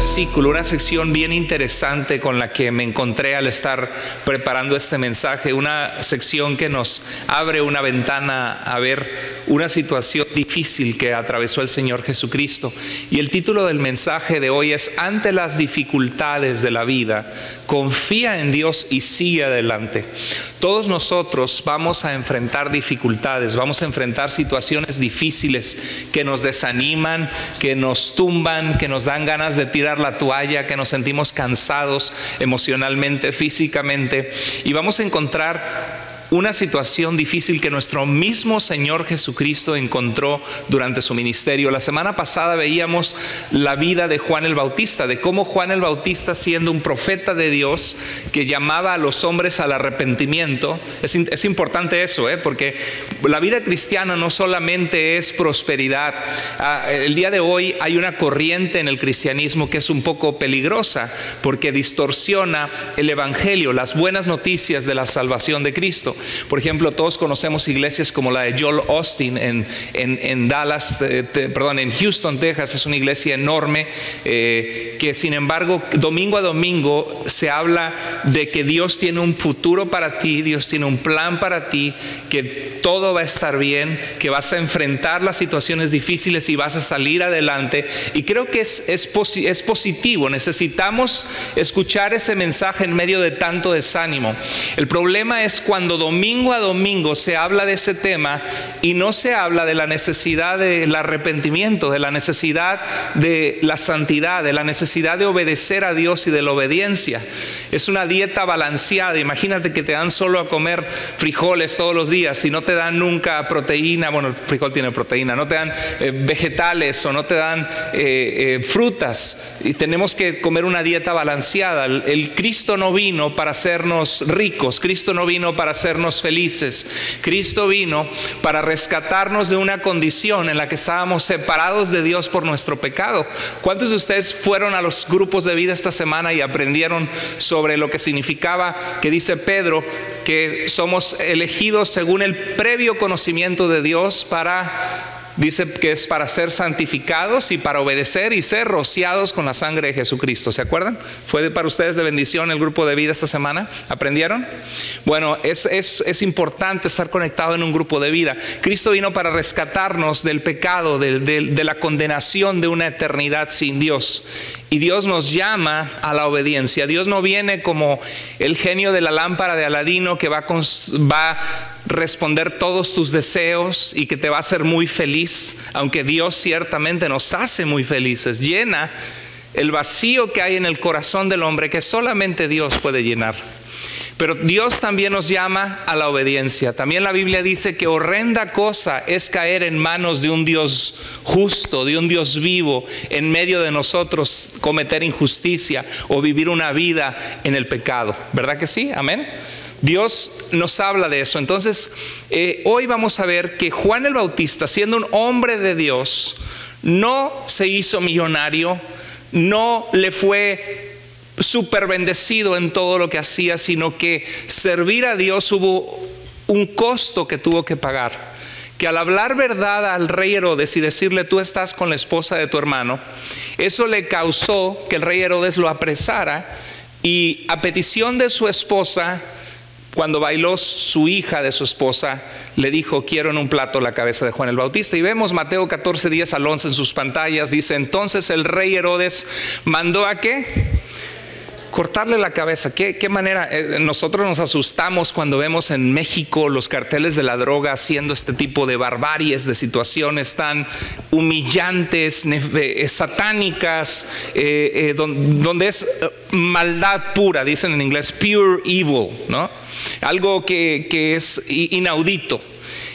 versículo, una sección bien interesante con la que me encontré al estar preparando este mensaje, una sección que nos abre una ventana a ver una situación difícil que atravesó el Señor Jesucristo. Y el título del mensaje de hoy es: ante las dificultades de la vida, confía en Dios y sigue adelante. Todos nosotros vamos a enfrentar dificultades, vamos a enfrentar situaciones difíciles que nos desaniman, que nos tumban, que nos dan ganas de tirar la toalla, que nos sentimos cansados emocionalmente, físicamente, y vamos a encontrar una situación difícil que nuestro mismo Señor Jesucristo encontró durante su ministerio. La semana pasada veíamos la vida de Juan el Bautista, de cómo Juan el Bautista, siendo un profeta de Dios que llamaba a los hombres al arrepentimiento. Es importante eso, porque la vida cristiana no solamente es prosperidad. El día de hoy hay una corriente en el cristianismo que es un poco peligrosa porque distorsiona el evangelio, las buenas noticias de la salvación de Cristo. Por ejemplo, todos conocemos iglesias como la de Joel Osteen en Dallas, en Houston, Texas. Es una iglesia enorme que, sin embargo, domingo a domingo se habla de que Dios tiene un futuro para ti, Dios tiene un plan para ti, que todo va a estar bien, que vas a enfrentar las situaciones difíciles y vas a salir adelante. Y creo que es positivo. Necesitamos escuchar ese mensaje en medio de tanto desánimo. El problema es cuando domingo a domingo se habla de ese tema y no se habla de la necesidad del arrepentimiento, de la necesidad de la santidad, de la necesidad de obedecer a Dios y de la obediencia. Es una dieta balanceada. Imagínate que te dan solo a comer frijoles todos los días y no te dan nunca proteína. Bueno, el frijol tiene proteína. No te dan vegetales o no te dan frutas. Y tenemos que comer una dieta balanceada. El Cristo no vino para hacernos ricos. Cristo no vino para hacernos felices. Cristo vino para rescatarnos de una condición en la que estábamos separados de Dios por nuestro pecado. ¿Cuántos de ustedes fueron a los grupos de vida esta semana y aprendieron sobre lo que significaba que dice Pedro que somos elegidos según el previo conocimiento de Dios dice que es para ser santificados y para obedecer y ser rociados con la sangre de Jesucristo? ¿Se acuerdan? ¿Fue para ustedes de bendición el grupo de vida esta semana? ¿Aprendieron? Bueno, es importante estar conectado en un grupo de vida. Cristo vino para rescatarnos del pecado, de la condenación de una eternidad sin Dios. Y Dios nos llama a la obediencia. Dios no viene como el genio de la lámpara de Aladino que va a responder todos tus deseos y que te va a hacer muy feliz, aunque Dios ciertamente nos hace muy felices. Llena el vacío que hay en el corazón del hombre que solamente Dios puede llenar. Pero Dios también nos llama a la obediencia. También la Biblia dice que horrenda cosa es caer en manos de un Dios justo, de un Dios vivo, en medio de nosotros cometer injusticia o vivir una vida en el pecado. ¿Verdad que sí? Amén. Dios nos habla de eso. Entonces, hoy vamos a ver que Juan el Bautista, siendo un hombre de Dios, no se hizo millonario, no le fue súper bendecido en todo lo que hacía, sino que servir a Dios hubo un costo que tuvo que pagar. Que al hablar verdad al rey Herodes y decirle: tú estás con la esposa de tu hermano, eso le causó que el rey Herodes lo apresara, y a petición de su esposa, cuando bailó su hija de su esposa, le dijo: quiero en un plato la cabeza de Juan el Bautista. Y vemos Mateo 14, 10 al 11 en sus pantallas. Dice: entonces el rey Herodes mandó ¿a qué? Cortarle la cabeza. ¿Qué manera? Nosotros nos asustamos cuando vemos en México los carteles de la droga haciendo este tipo de barbaries, de situaciones tan humillantes, satánicas, donde es maldad pura, dicen en inglés, pure evil, ¿no? Algo que es inaudito.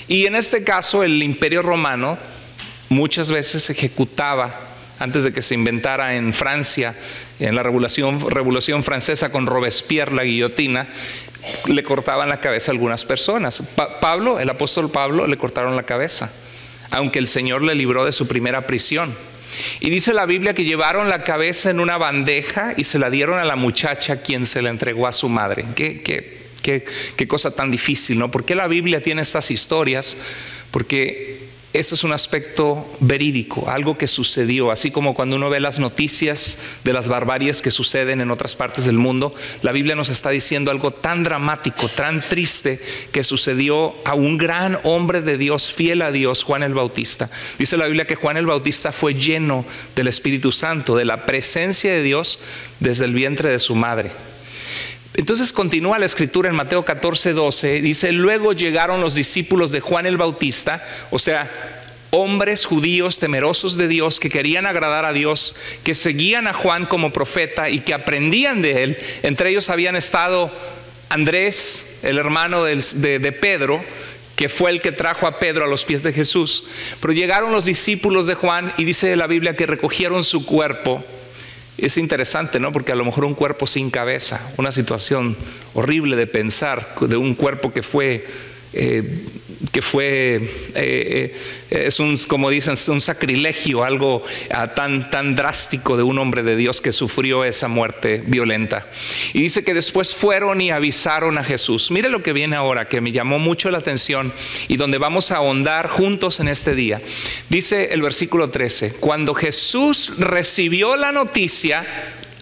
Y en este caso el Imperio Romano muchas veces ejecutaba, antes de que se inventara en Francia, en la Revolución Francesa con Robespierre, la guillotina, le cortaban la cabeza a algunas personas. El apóstol Pablo, le cortaron la cabeza, aunque el Señor le libró de su primera prisión. Y dice la Biblia que llevaron la cabeza en una bandeja y se la dieron a la muchacha, quien se la entregó a su madre. Qué cosa tan difícil, ¿no? ¿Por qué la Biblia tiene estas historias? Porque Eso es un aspecto verídico, algo que sucedió, así como cuando uno ve las noticias de las barbaries que suceden en otras partes del mundo. La Biblia nos está diciendo algo tan dramático, tan triste, que sucedió a un gran hombre de Dios, fiel a Dios, Juan el Bautista. Dice la Biblia que Juan el Bautista fue lleno del Espíritu Santo, de la presencia de Dios desde el vientre de su madre. Entonces continúa la escritura en Mateo 14:12, dice: luego llegaron los discípulos de Juan el Bautista, o sea, hombres judíos temerosos de Dios, que querían agradar a Dios, que seguían a Juan como profeta y que aprendían de él. Entre ellos habían estado Andrés, el hermano de Pedro, que fue el que trajo a Pedro a los pies de Jesús. Pero llegaron los discípulos de Juan y dice la Biblia que recogieron su cuerpo. Es interesante, ¿no? Porque a lo mejor un cuerpo sin cabeza, una situación horrible de pensar, de un cuerpo que fue es un, como dicen, un sacrilegio, algo tan drástico de un hombre de Dios que sufrió esa muerte violenta. Y dice que después fueron y avisaron a Jesús. Mire lo que viene ahora, que me llamó mucho la atención y donde vamos a ahondar juntos en este día. Dice el versículo 13: cuando Jesús recibió la noticia,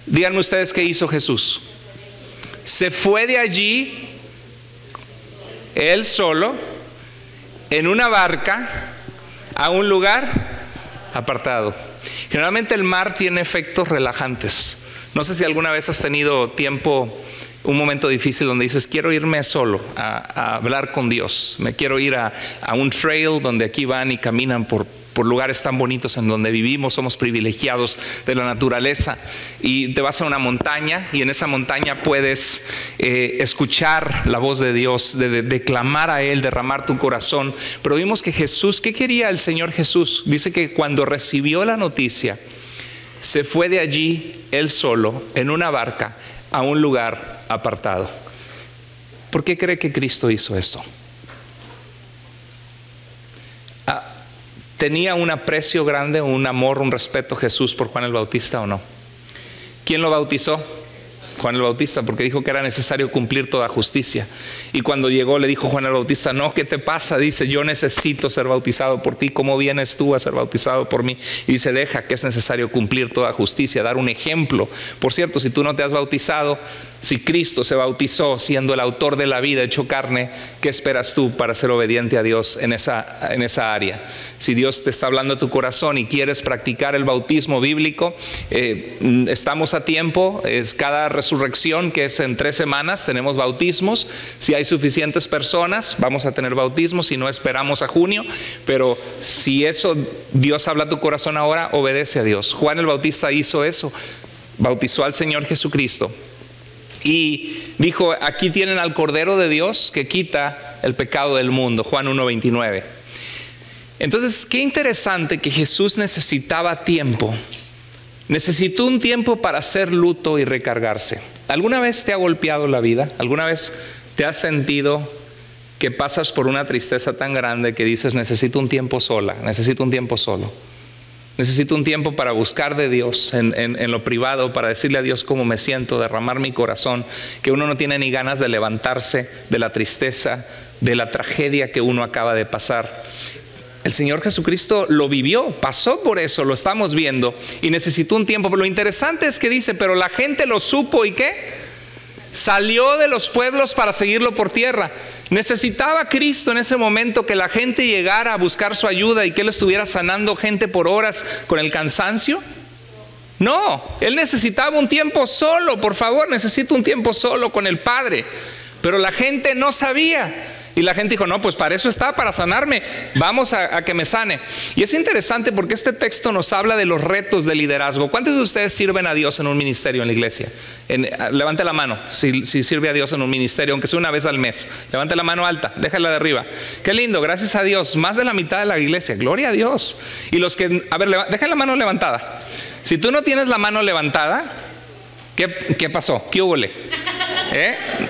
díganme ustedes qué hizo Jesús. Se fue de allí él solo, en una barca, a un lugar apartado. Generalmente el mar tiene efectos relajantes. No sé si alguna vez has tenido tiempo, un momento difícil donde dices: quiero irme solo a hablar con Dios. Me quiero ir a un trail donde aquí van y caminan por lugares tan bonitos en donde vivimos, somos privilegiados de la naturaleza, y te vas a una montaña y en esa montaña puedes escuchar la voz de Dios, de clamar a Él, derramar tu corazón. Pero vimos que Jesús, ¿qué quería el Señor Jesús? Dice que cuando recibió la noticia, se fue de allí Él solo, en una barca, a un lugar apartado. ¿Por qué cree que Cristo hizo esto? ¿Tenía un aprecio grande, un amor, un respeto Jesús por Juan el Bautista o no? ¿Quién lo bautizó? Juan el Bautista, porque dijo que era necesario cumplir toda justicia. Y cuando llegó le dijo Juan el Bautista: no, ¿qué te pasa? Dice: yo necesito ser bautizado por ti. ¿Cómo vienes tú a ser bautizado por mí? Y dice: deja, que es necesario cumplir toda justicia, dar un ejemplo. Por cierto, si tú no te has bautizado, si Cristo se bautizó siendo el autor de la vida hecho carne, ¿qué esperas tú para ser obediente a Dios en esa área? Si Dios te está hablando a tu corazón y quieres practicar el bautismo bíblico, estamos a tiempo. Es cada resurrección, que es en 3 semanas, tenemos bautismos. Si hay suficientes personas, vamos a tener bautismos. Si no, esperamos a junio. Pero si eso, Dios habla a tu corazón ahora, obedece a Dios. Juan el Bautista hizo eso, bautizó al Señor Jesucristo y dijo: aquí tienen al Cordero de Dios que quita el pecado del mundo. Juan 1:29. Entonces, qué interesante que Jesús necesitaba tiempo. Necesitó un tiempo para hacer luto y recargarse. ¿Alguna vez te ha golpeado la vida? ¿Alguna vez te has sentido que pasas por una tristeza tan grande que dices: necesito un tiempo sola, necesito un tiempo solo? Necesito un tiempo para buscar de Dios en lo privado, para decirle a Dios cómo me siento, derramar mi corazón, que uno no tiene ni ganas de levantarse de la tristeza, de la tragedia que uno acaba de pasar. El Señor Jesucristo lo vivió, pasó por eso, lo estamos viendo, y necesitó un tiempo. Pero lo interesante es que dice: pero la gente lo supo, ¿y qué? Salió de los pueblos para seguirlo por tierra. ¿Necesitaba Cristo en ese momento que la gente llegara a buscar su ayuda y que Él estuviera sanando gente por horas con el cansancio? No, Él necesitaba un tiempo solo. Por favor, necesito un tiempo solo con el Padre. Pero la gente no sabía. Y la gente dijo: no, pues para eso está, para sanarme. Vamos a que me sane. Y es interesante porque este texto nos habla de los retos de liderazgo. ¿Cuántos de ustedes sirven a Dios en un ministerio en la iglesia? Levante la mano si sirve a Dios en un ministerio, aunque sea una vez al mes. Levante la mano alta, déjala de arriba. Qué lindo, gracias a Dios. Más de la mitad de la iglesia, gloria a Dios. Y los que, a ver, dejen la mano levantada. Si tú no tienes la mano levantada, ¿qué pasó? ¿Qué húbole?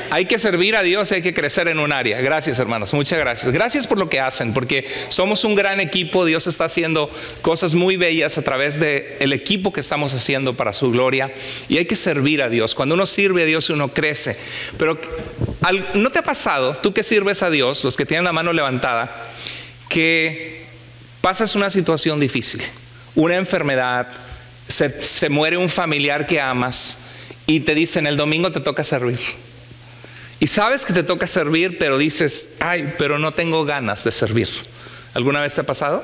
Hay que servir a Dios, hay que crecer en un área. Gracias, hermanos, muchas gracias. Gracias por lo que hacen, porque somos un gran equipo. Dios está haciendo cosas muy bellas a través del equipo que estamos haciendo para su gloria, y hay que servir a Dios. Cuando uno sirve a Dios, uno crece. Pero ¿no te ha pasado, tú que sirves a Dios, los que tienen la mano levantada, que pasas una situación difícil, una enfermedad, se muere un familiar que amas y te dicen el domingo te toca servir. Y sabes que te toca servir, pero dices, ay, pero no tengo ganas de servir. ¿Alguna vez te ha pasado?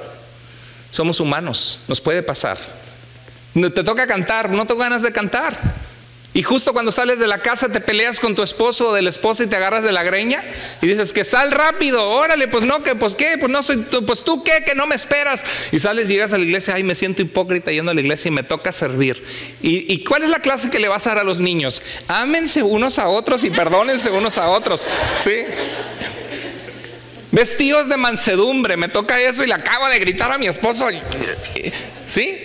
Somos humanos, nos puede pasar. Te toca cantar, no tengo ganas de cantar. Y justo cuando sales de la casa te peleas con tu esposo o de la esposa y te agarras de la greña y dices que sal rápido, órale, pues no, que pues qué, pues no soy tú, pues tú qué, que no me esperas. Y sales, llegas a la iglesia, ay, me siento hipócrita yendo a la iglesia y me toca servir. ¿Y cuál es la clase que le vas a dar a los niños? Ámense unos a otros y perdónense unos a otros, ¿sí? Vestidos de mansedumbre, me toca eso y le acabo de gritar a mi esposo, ¿sí?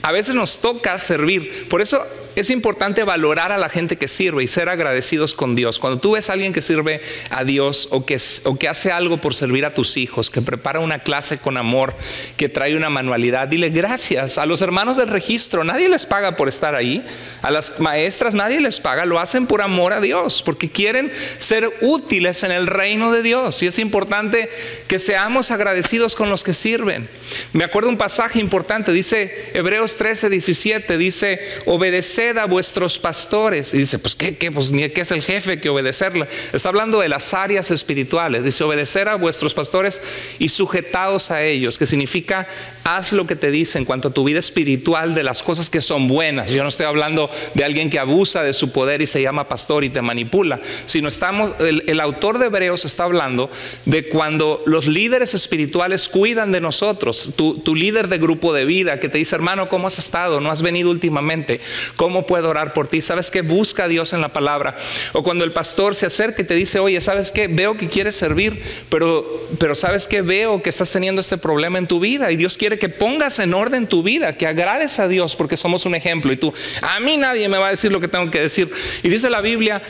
A veces nos toca servir, por eso es importante valorar a la gente que sirve y ser agradecidos con Dios. Cuando tú ves a alguien que sirve a Dios o que hace algo por servir a tus hijos, que prepara una clase con amor, que trae una manualidad, dile gracias. A los hermanos del registro, nadie les paga por estar ahí. A las maestras nadie les paga, lo hacen por amor a Dios, porque quieren ser útiles en el reino de Dios. Y es importante que seamos agradecidos con los que sirven. Me acuerdo un pasaje importante, dice Hebreos 13:17, dice, obedeced a vuestros pastores. Y dice, pues ¿qué? Pues ni qué es el jefe que obedecerle. Está hablando de las áreas espirituales. Dice, obedecer a vuestros pastores y sujetaos a ellos, que significa haz lo que te dice en cuanto a tu vida espiritual, de las cosas que son buenas. Yo no estoy hablando de alguien que abusa de su poder y se llama pastor y te manipula, sino el autor de Hebreos está hablando de cuando los líderes espirituales cuidan de nosotros. Tu líder de grupo de vida que te dice, hermano, ¿cómo has estado? ¿No has venido últimamente? ¿Cómo puedo orar por ti? ¿Sabes qué? Busca a Dios en la palabra. O cuando el pastor se acerca y te dice, oye, ¿sabes qué? Veo que quieres servir, pero ¿sabes qué? Veo que estás teniendo este problema en tu vida y Dios quiere que pongas en orden tu vida, que agrades a Dios porque somos un ejemplo. Y tú, a mí nadie me va a decir lo que tengo que decir. Y dice la Biblia,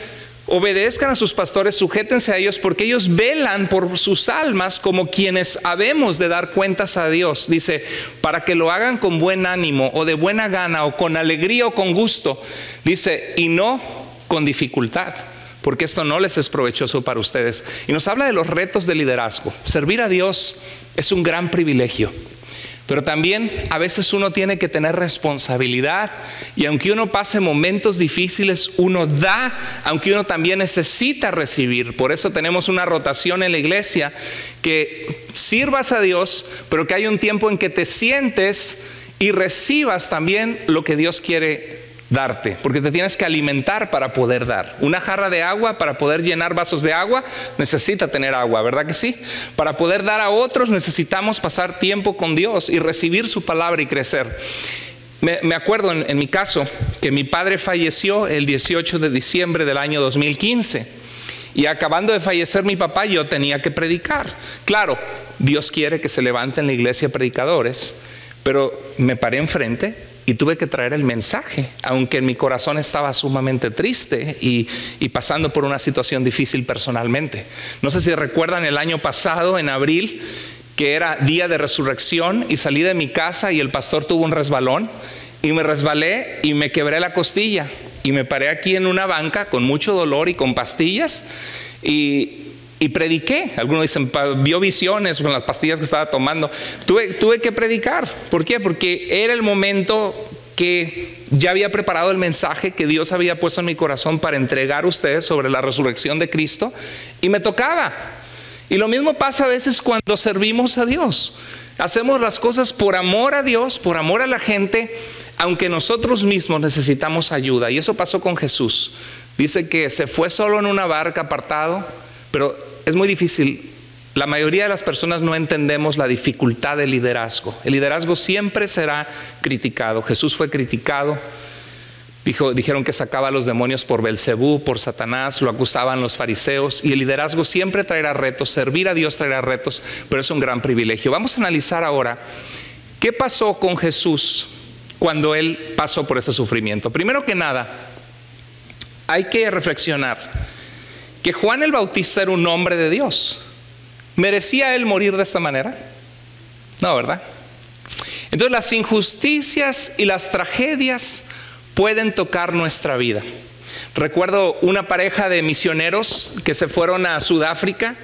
obedezcan a sus pastores, sujétense a ellos porque ellos velan por sus almas como quienes habemos de dar cuentas a Dios. Dice, para que lo hagan con buen ánimo o de buena gana o con alegría o con gusto. Dice, y no con dificultad, porque esto no les es provechoso para ustedes. Y nos habla de los retos de liderazgo. Servir a Dios es un gran privilegio. Pero también a veces uno tiene que tener responsabilidad y aunque uno pase momentos difíciles, uno da, aunque uno también necesita recibir. Por eso tenemos una rotación en la iglesia, que sirvas a Dios, pero que hay un tiempo en que te sientes y recibas también lo que Dios quiere darte, porque te tienes que alimentar para poder dar. Una jarra de agua, para poder llenar vasos de agua, necesita tener agua, ¿verdad que sí? Para poder dar a otros necesitamos pasar tiempo con Dios y recibir su palabra y crecer. Me acuerdo en mi caso que mi padre falleció el 18 de diciembre del año 2015 y acabando de fallecer mi papá yo tenía que predicar. Claro, Dios quiere que se levanten en la iglesia predicadores, pero me paré enfrente y tuve que traer el mensaje, aunque en mi corazón estaba sumamente triste y pasando por una situación difícil personalmente. No sé si recuerdan el año pasado, en abril, que era día de resurrección y salí de mi casa y el pastor tuvo un resbalón y me resbalé y me quebré la costilla y me paré aquí en una banca con mucho dolor y con pastillas y prediqué. Algunos dicen, vio visiones con las pastillas que estaba tomando. Tuve que predicar. ¿Por qué? Porque era el momento que ya había preparado el mensaje que Dios había puesto en mi corazón para entregar a ustedes sobre la resurrección de Cristo y me tocaba. Y lo mismo pasa a veces cuando servimos a Dios. Hacemos las cosas por amor a Dios, por amor a la gente, aunque nosotros mismos necesitamos ayuda. Y eso pasó con Jesús. Dice que se fue solo en una barca apartado, pero es muy difícil. La mayoría de las personas no entendemos la dificultad del liderazgo. El liderazgo siempre será criticado. Jesús fue criticado. Dijeron que sacaba a los demonios por Belcebú, por Satanás, lo acusaban los fariseos. Y el liderazgo siempre traerá retos, servir a Dios traerá retos, pero es un gran privilegio. Vamos a analizar ahora qué pasó con Jesús cuando Él pasó por ese sufrimiento. Primero que nada, hay que reflexionar que Juan el Bautista era un hombre de Dios. ¿Merecía él morir de esta manera? No, ¿verdad? Entonces las injusticias y las tragedias pueden tocar nuestra vida. Recuerdo una pareja de misioneros que se fueron a Sudáfrica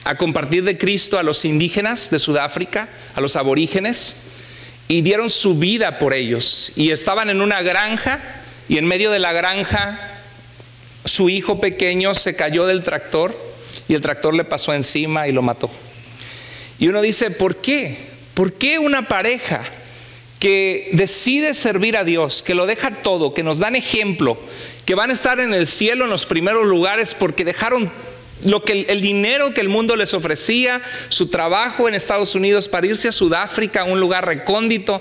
a compartir de Cristo a los indígenas de Sudáfrica, a los aborígenes, y dieron su vida por ellos. Y estaban en una granja, y en medio de la granja su hijo pequeño se cayó del tractor y el tractor le pasó encima y lo mató. Y uno dice, ¿por qué? ¿Por qué una pareja que decide servir a Dios, que lo deja todo, que nos dan ejemplo, que van a estar en el cielo en los primeros lugares porque dejaron el dinero que el mundo les ofrecía, su trabajo en Estados Unidos para irse a Sudáfrica, un lugar recóndito?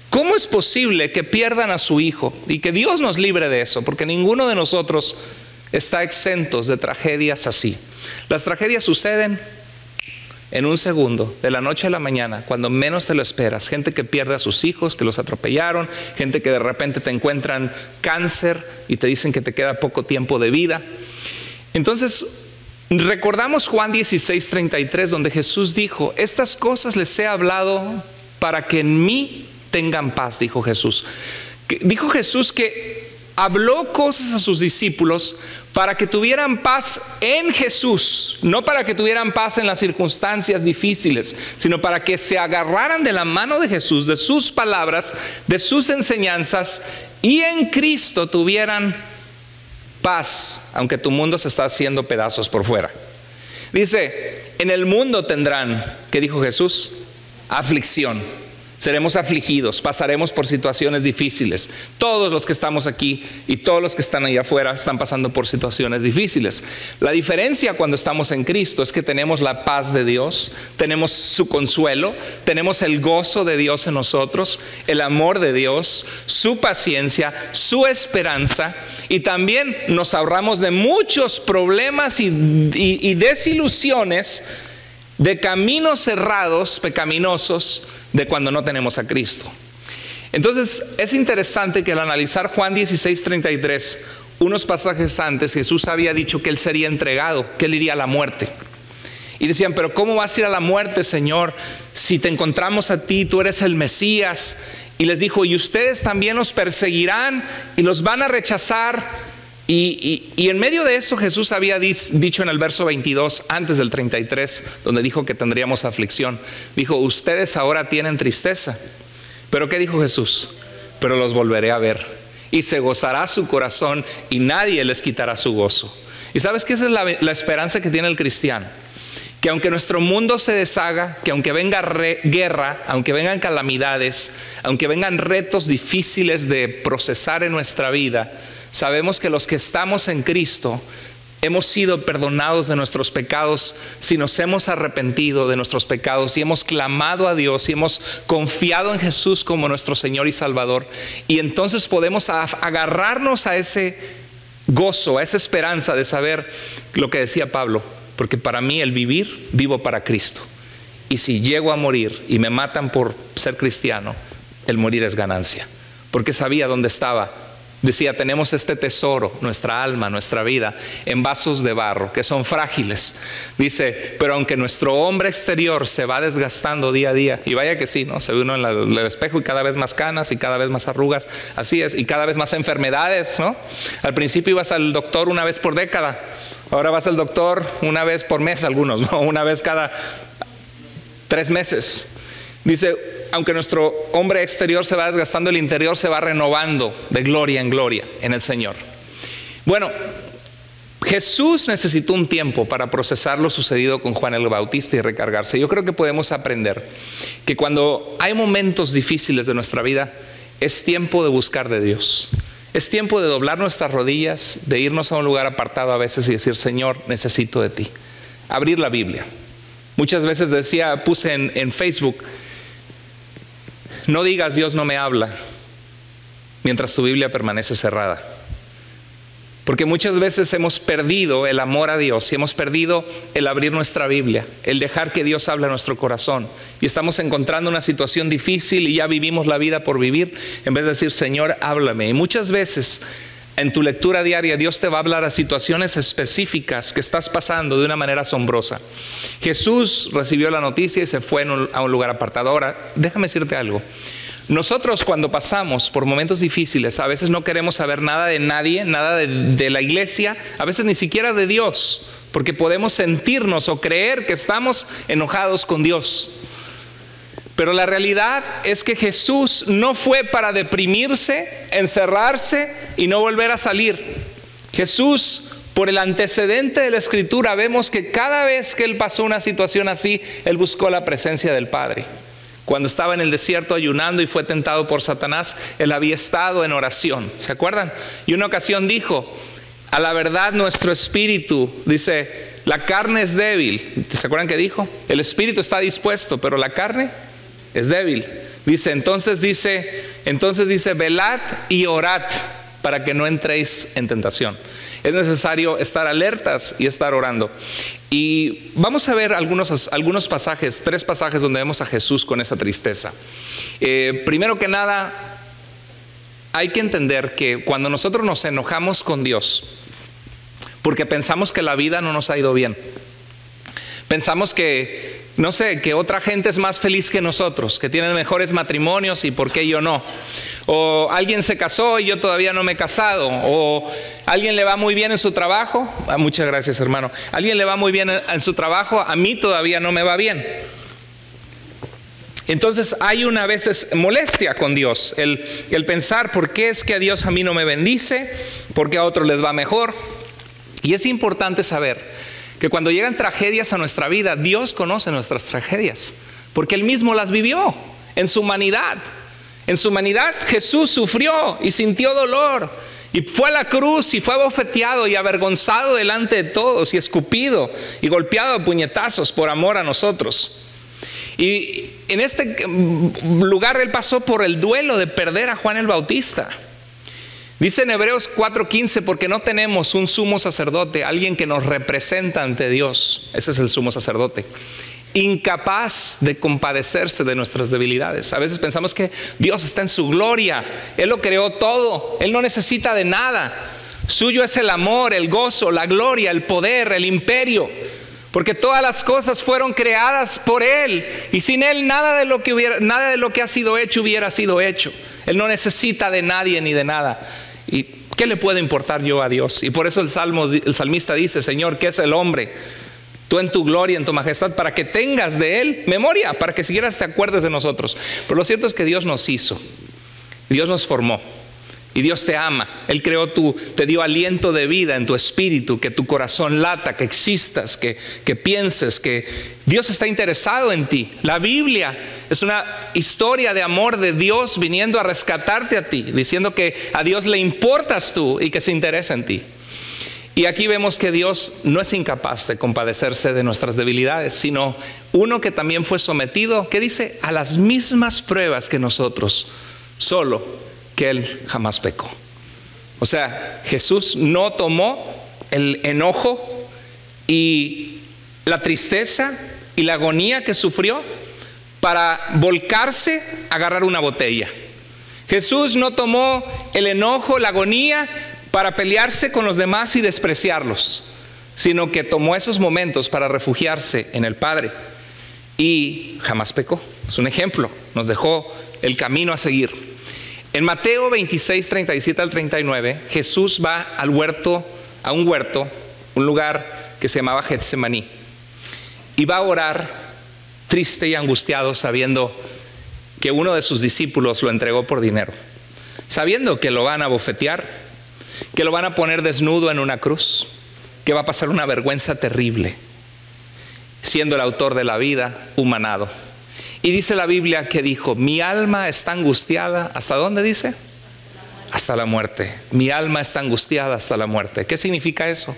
¿Cómo es posible que pierdan a su hijo? Y que Dios nos libre de eso, porque ninguno de nosotros está exentos de tragedias así. Las tragedias suceden en un segundo, de la noche a la mañana, cuando menos te lo esperas. Gente que pierde a sus hijos, que los atropellaron, gente que de repente te encuentran cáncer y te dicen que te queda poco tiempo de vida. Entonces, recordamos Juan 16:33, donde Jesús dijo, estas cosas les he hablado para que en mí tengan paz, dijo Jesús. Dijo Jesús que habló cosas a sus discípulos para que tuvieran paz en Jesús, no para que tuvieran paz en las circunstancias difíciles, sino para que se agarraran de la mano de Jesús, de sus palabras, de sus enseñanzas, y en Cristo tuvieran paz, aunque tu mundo se está haciendo pedazos por fuera. Dice, en el mundo tendrán, ¿qué dijo Jesús? Aflicción. Seremos afligidos, pasaremos por situaciones difíciles. Todos los que estamos aquí y todos los que están allá afuera están pasando por situaciones difíciles. La diferencia cuando estamos en Cristo es que tenemos la paz de Dios, tenemos su consuelo, tenemos el gozo de Dios en nosotros, el amor de Dios, su paciencia, su esperanza, y también nos ahorramos de muchos problemas y desilusiones, de caminos cerrados, pecaminosos, de cuando no tenemos a Cristo. Entonces es interesante que al analizar Juan 16:33, unos pasajes antes, Jesús había dicho que Él sería entregado, que Él iría a la muerte. Y decían, pero ¿cómo vas a ir a la muerte, Señor? Si te encontramos a ti, tú eres el Mesías. Y les dijo, y ustedes también los perseguirán y los van a rechazar. Y en medio de eso Jesús había dicho en el verso 22, antes del 33, donde dijo que tendríamos aflicción, dijo, ustedes ahora tienen tristeza. ¿Pero qué dijo Jesús? Pero los volveré a ver, y se gozará su corazón, y nadie les quitará su gozo. ¿Y sabes qué? Esa es la esperanza que tiene el cristiano. Que aunque nuestro mundo se deshaga, que aunque venga guerra, aunque vengan calamidades, aunque vengan retos difíciles de procesar en nuestra vida, sabemos que los que estamos en Cristo hemos sido perdonados de nuestros pecados si nos hemos arrepentido de nuestros pecados y hemos clamado a Dios y hemos confiado en Jesús como nuestro Señor y Salvador. Y entonces podemos agarrarnos a ese gozo, a esa esperanza de saber lo que decía Pablo, porque para mí el vivir, vivo para Cristo. Y si llego a morir y me matan por ser cristiano, el morir es ganancia. Porque sabía dónde estaba. Decía, tenemos este tesoro, nuestra alma, nuestra vida, en vasos de barro, que son frágiles. Dice, pero aunque nuestro hombre exterior se va desgastando día a día, y vaya que sí, ¿no? Se ve uno en el espejo y cada vez más canas y cada vez más arrugas, así es, y cada vez más enfermedades, ¿no? Al principio ibas al doctor una vez por década, ahora vas al doctor una vez por mes algunos, ¿no? Una vez cada 3 meses. Dice, aunque nuestro hombre exterior se va desgastando, el interior se va renovando de gloria en gloria en el Señor. Bueno, Jesús necesitó un tiempo para procesar lo sucedido con Juan el Bautista y recargarse. Yo creo que podemos aprender que cuando hay momentos difíciles de nuestra vida, es tiempo de buscar de Dios. Es tiempo de doblar nuestras rodillas, de irnos a un lugar apartado a veces y decir, Señor, necesito de ti. Abrir la Biblia. Muchas veces puse en Facebook, no digas Dios no me habla mientras tu Biblia permanece cerrada. Porque muchas veces hemos perdido el amor a Dios y hemos perdido el abrir nuestra Biblia, el dejar que Dios hable a nuestro corazón. Y estamos encontrando una situación difícil y ya vivimos la vida por vivir, en vez de decir, Señor, háblame. Y muchas veces en tu lectura diaria Dios te va a hablar a situaciones específicas que estás pasando de una manera asombrosa. Jesús recibió la noticia y se fue a un lugar apartado. Ahora, déjame decirte algo. Nosotros cuando pasamos por momentos difíciles, a veces no queremos saber nada de nadie, nada de la iglesia, a veces ni siquiera de Dios, porque podemos sentirnos o creer que estamos enojados con Dios. Pero la realidad es que Jesús no fue para deprimirse, encerrarse y no volver a salir. Jesús, por el antecedente de la Escritura, vemos que cada vez que Él pasó una situación así, Él buscó la presencia del Padre. Cuando estaba en el desierto ayunando y fue tentado por Satanás, Él había estado en oración. ¿Se acuerdan? Y una ocasión dijo, a la verdad nuestro espíritu, dice, la carne es débil. ¿Se acuerdan qué dijo? El espíritu está dispuesto, pero la carne es débil. Entonces dice, velad y orad para que no entréis en tentación. Es necesario estar alertas y estar orando. Y vamos a ver algunos pasajes, 3 pasajes donde vemos a Jesús con esa tristeza. Primero que nada, hay que entender que cuando nosotros nos enojamos con Dios, porque pensamos que la vida no nos ha ido bien, pensamos que, no sé, que otra gente es más feliz que nosotros, que tienen mejores matrimonios y por qué yo no. O alguien se casó y yo todavía no me he casado. O alguien le va muy bien en su trabajo. Muchas gracias, hermano. Alguien le va muy bien en su trabajo, a mí todavía no me va bien. Entonces hay una veces molestia con Dios, el pensar por qué es que a Dios a mí no me bendice, por qué a otros les va mejor. Y es importante saber que cuando llegan tragedias a nuestra vida, Dios conoce nuestras tragedias, porque Él mismo las vivió en su humanidad. En su humanidad Jesús sufrió y sintió dolor, y fue a la cruz y fue abofeteado y avergonzado delante de todos, y escupido y golpeado a puñetazos por amor a nosotros. Y en este lugar Él pasó por el duelo de perder a Juan el Bautista. Dice en Hebreos 4:15, porque no tenemos un sumo sacerdote, alguien que nos representa ante Dios. Ese es el sumo sacerdote, incapaz de compadecerse de nuestras debilidades. A veces pensamos que Dios está en su gloria, Él lo creó todo, Él no necesita de nada. Suyo es el amor, el gozo, la gloria, el poder, el imperio, porque todas las cosas fueron creadas por Él, y sin Él nada de lo que ha sido hecho hubiera sido hecho. Él no necesita de nadie ni de nada. ¿Y qué le puede importar yo a Dios? Y por eso el salmista dice, Señor, ¿qué es el hombre? Tú en tu gloria, en tu majestad, para que tengas de Él memoria, para que siguieras te acuerdes de nosotros. Pero lo cierto es que Dios nos hizo, Dios nos formó, y Dios te ama. Él creó te dio aliento de vida en tu espíritu, que tu corazón lata, que existas, que pienses, que Dios está interesado en ti. La Biblia es una historia de amor de Dios viniendo a rescatarte a ti, diciendo que a Dios le importas tú y que se interesa en ti. Y aquí vemos que Dios no es incapaz de compadecerse de nuestras debilidades, sino uno que también fue sometido, ¿qué dice? A las mismas pruebas que nosotros, solo que Él jamás pecó. O sea, Jesús no tomó el enojo y la tristeza y la agonía que sufrió para volcarse a agarrar una botella. Jesús no tomó el enojo, la agonía para pelearse con los demás y despreciarlos, sino que tomó esos momentos para refugiarse en el Padre y jamás pecó. Es un ejemplo, nos dejó el camino a seguir. En Mateo 26, 37 al 39, Jesús va a un huerto, un lugar que se llamaba Getsemaní, y va a orar triste y angustiado, sabiendo que uno de sus discípulos lo entregó por dinero, sabiendo que lo van a bofetear, que lo van a poner desnudo en una cruz, que va a pasar una vergüenza terrible, siendo el autor de la vida humanado. Y dice la Biblia que dijo, mi alma está angustiada, ¿hasta dónde dice? Hasta la muerte. Mi alma está angustiada hasta la muerte. ¿Qué significa eso?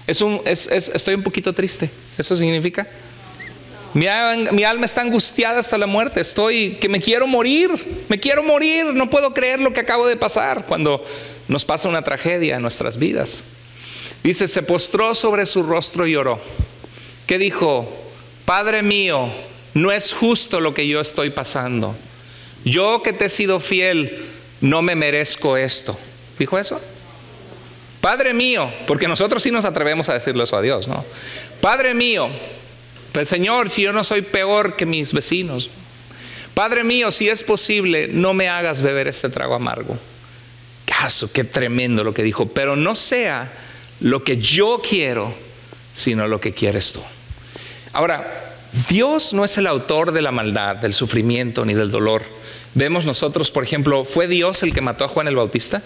Estoy un poquito triste. ¿Eso significa? Mi alma está angustiada hasta la muerte. Que me quiero morir. Me quiero morir. No puedo creer lo que acabo de pasar. Cuando nos pasa una tragedia en nuestras vidas. Dice, se postró sobre su rostro y oró. ¿Qué dijo? Padre mío, no es justo lo que yo estoy pasando. Yo que te he sido fiel, no me merezco esto. ¿Dijo eso? Padre mío, porque nosotros sí nos atrevemos a decirle eso a Dios, ¿no? Padre mío, pues Señor, si yo no soy peor que mis vecinos. Padre mío, si es posible, no me hagas beber este trago amargo. Caso, qué tremendo lo que dijo. Pero no sea lo que yo quiero, sino lo que quieres tú. Ahora, Dios no es el autor de la maldad, del sufrimiento ni del dolor. Vemos nosotros, por ejemplo, ¿fue Dios el que mató a Juan el Bautista?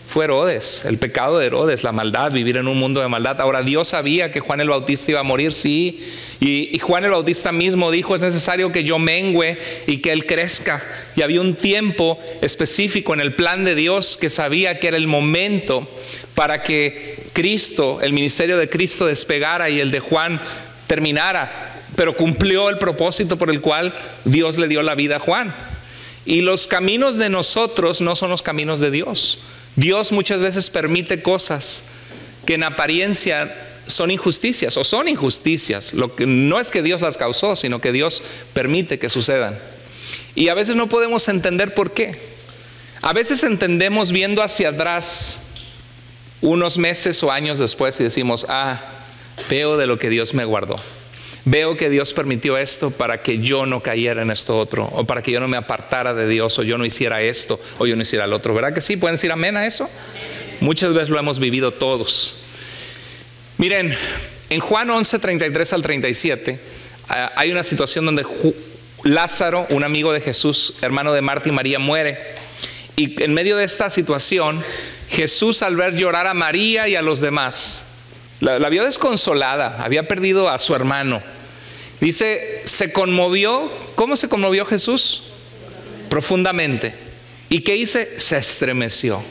Fue Herodes, el pecado de Herodes, la maldad, vivir en un mundo de maldad. Ahora, Dios sabía que Juan el Bautista iba a morir, sí. Y Juan el Bautista mismo dijo, es necesario que yo mengüe y que él crezca. Y había un tiempo específico en el plan de Dios que sabía que era el momento para que Cristo, el ministerio de Cristo despegara y el de Juan terminara. Pero cumplió el propósito por el cual Dios le dio la vida a Juan. Y los caminos de nosotros no son los caminos de Dios. Dios muchas veces permite cosas que en apariencia son injusticias o son injusticias. Lo que no es que Dios las causó, sino que Dios permite que sucedan. Y a veces no podemos entender por qué. A veces entendemos viendo hacia atrás unos meses o años después y decimos, veo de lo que Dios me guardó. Veo que Dios permitió esto para que yo no cayera en esto otro, o para que yo no me apartara de Dios, o yo no hiciera esto, o yo no hiciera el otro. ¿Verdad que sí? ¿Pueden decir amén a eso? Muchas veces lo hemos vivido todos. Miren, en Juan 11, 33 al 37, hay una situación donde Lázaro, un amigo de Jesús, hermano de Marta y María, muere. Y en medio de esta situación, Jesús, al ver llorar a María y a los demás, la vio desconsolada, había perdido a su hermano. Dice, se conmovió. ¿Cómo se conmovió Jesús? Profundamente. ¿Y qué hice? Se estremeció.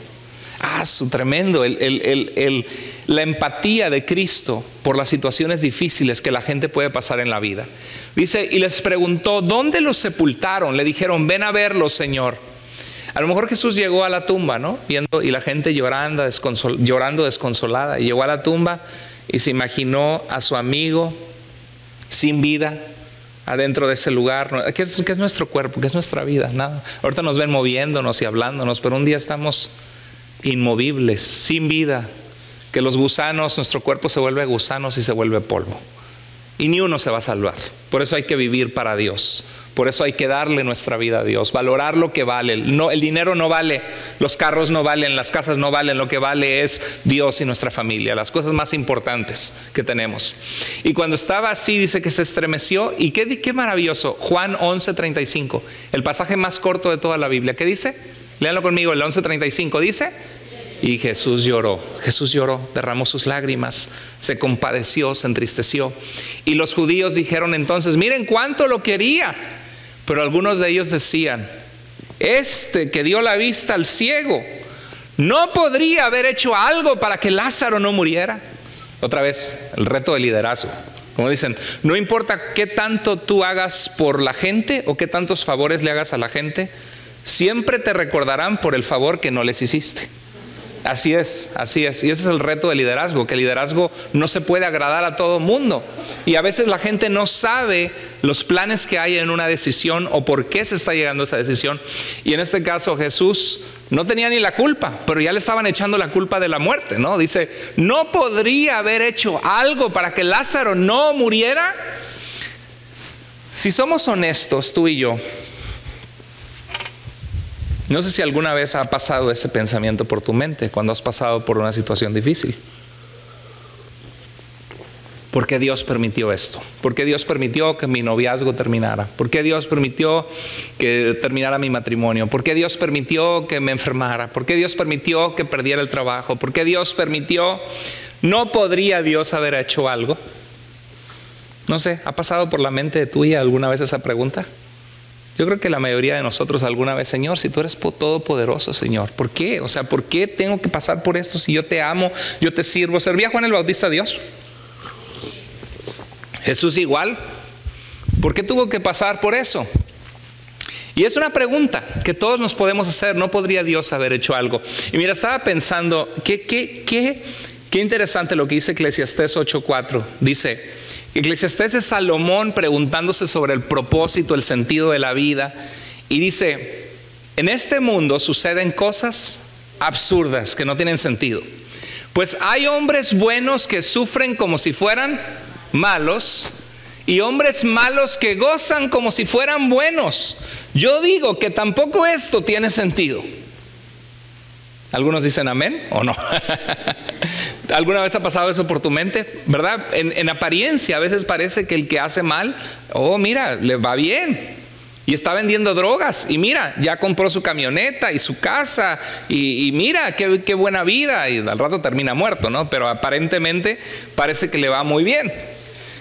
Tremendo. La empatía de Cristo por las situaciones difíciles que la gente puede pasar en la vida. Dice, y les preguntó, ¿dónde los sepultaron? Le dijeron, ven a verlos, Señor. A lo mejor Jesús llegó a la tumba, ¿no? Viendo, y la gente llorando desconsolada. Y llegó a la tumba y se imaginó a su amigo sin vida adentro de ese lugar. ¿Qué es nuestro cuerpo? ¿Qué es nuestra vida? Nada. Ahorita nos ven moviéndonos y hablándonos, pero un día estamos inmovibles, sin vida. Que los gusanos, nuestro cuerpo se vuelve gusanos y se vuelve polvo. Y ni uno se va a salvar. Por eso hay que vivir para Dios. Por eso hay que darle nuestra vida a Dios, valorar lo que vale. No, el dinero no vale, los carros no valen, las casas no valen, lo que vale es Dios y nuestra familia, las cosas más importantes que tenemos. Y cuando estaba así, dice que se estremeció. Y qué maravilloso, Juan 11:35, el pasaje más corto de toda la Biblia. ¿Qué dice? Léanlo conmigo, el 11:35 dice, y Jesús lloró, derramó sus lágrimas, se compadeció, se entristeció. Y los judíos dijeron entonces, miren cuánto lo quería. Pero algunos de ellos decían, este que dio la vista al ciego, ¿no podría haber hecho algo para que Lázaro no muriera? Otra vez, el reto de liderazgo. Como dicen, no importa qué tanto tú hagas por la gente o qué tantos favores le hagas a la gente, siempre te recordarán por el favor que no les hiciste. Así es. Y ese es el reto del liderazgo, que el liderazgo no se puede agradar a todo mundo. Y a veces la gente no sabe los planes que hay en una decisión o por qué se está llegando a esa decisión. Y en este caso Jesús no tenía ni la culpa, pero ya le estaban echando la culpa de la muerte, ¿no? Dice, ¿no podría haber hecho algo para que Lázaro no muriera? Si somos honestos, tú y yo, no sé si alguna vez ha pasado ese pensamiento por tu mente cuando has pasado por una situación difícil. ¿Por qué Dios permitió esto? ¿Por qué Dios permitió que mi noviazgo terminara? ¿Por qué Dios permitió que terminara mi matrimonio? ¿Por qué Dios permitió que me enfermara? ¿Por qué Dios permitió que perdiera el trabajo? ¿Por qué Dios permitió? ¿No podría Dios haber hecho algo? No sé, ¿ha pasado por la mente tuya alguna vez esa pregunta? Yo creo que la mayoría de nosotros alguna vez, Señor, si tú eres todopoderoso, Señor, ¿por qué? O sea, ¿por qué tengo que pasar por esto si yo te amo, yo te sirvo? ¿Servía Juan el Bautista a Dios? Jesús igual. ¿Por qué tuvo que pasar por eso? Y es una pregunta que todos nos podemos hacer. ¿No podría Dios haber hecho algo? Y mira, estaba pensando, qué interesante lo que dice Eclesiastés 8:4. Dice, Eclesiastés es Salomón preguntándose sobre el propósito, el sentido de la vida. Y dice, en este mundo suceden cosas absurdas que no tienen sentido. Pues hay hombres buenos que sufren como si fueran malos, y hombres malos que gozan como si fueran buenos. Yo digo que tampoco esto tiene sentido. ¿Algunos dicen amén o no? ¿Alguna vez ha pasado eso por tu mente? ¿Verdad? En apariencia a veces parece que el que hace mal, oh mira, le va bien. Y está vendiendo drogas y mira, ya compró su camioneta y su casa y mira, qué buena vida, y al rato termina muerto, ¿no? Pero aparentemente parece que le va muy bien.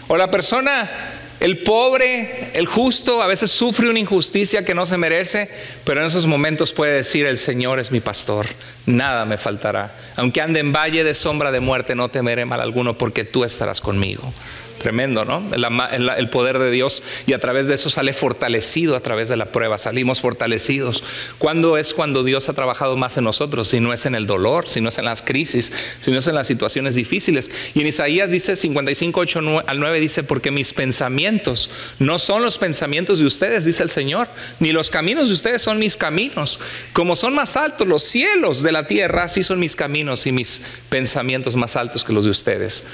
O la persona, el pobre, el justo, a veces sufre una injusticia que no se merece, pero en esos momentos puede decir: el Señor es mi pastor, nada me faltará. Aunque ande en valle de sombra de muerte, no temeré mal alguno, porque tú estarás conmigo. Tremendo, ¿no? El poder de Dios, y a través de eso sale fortalecido a través de la prueba. Salimos fortalecidos. ¿Cuándo es cuando Dios ha trabajado más en nosotros? Si no es en el dolor, si no es en las crisis, si no es en las situaciones difíciles. Y en Isaías dice 55, 8 al 9 dice: porque mis pensamientos no son los pensamientos de ustedes, dice el Señor, ni los caminos de ustedes son mis caminos. Como son más altos los cielos de la tierra, así son mis caminos y mis pensamientos más altos que los de ustedes.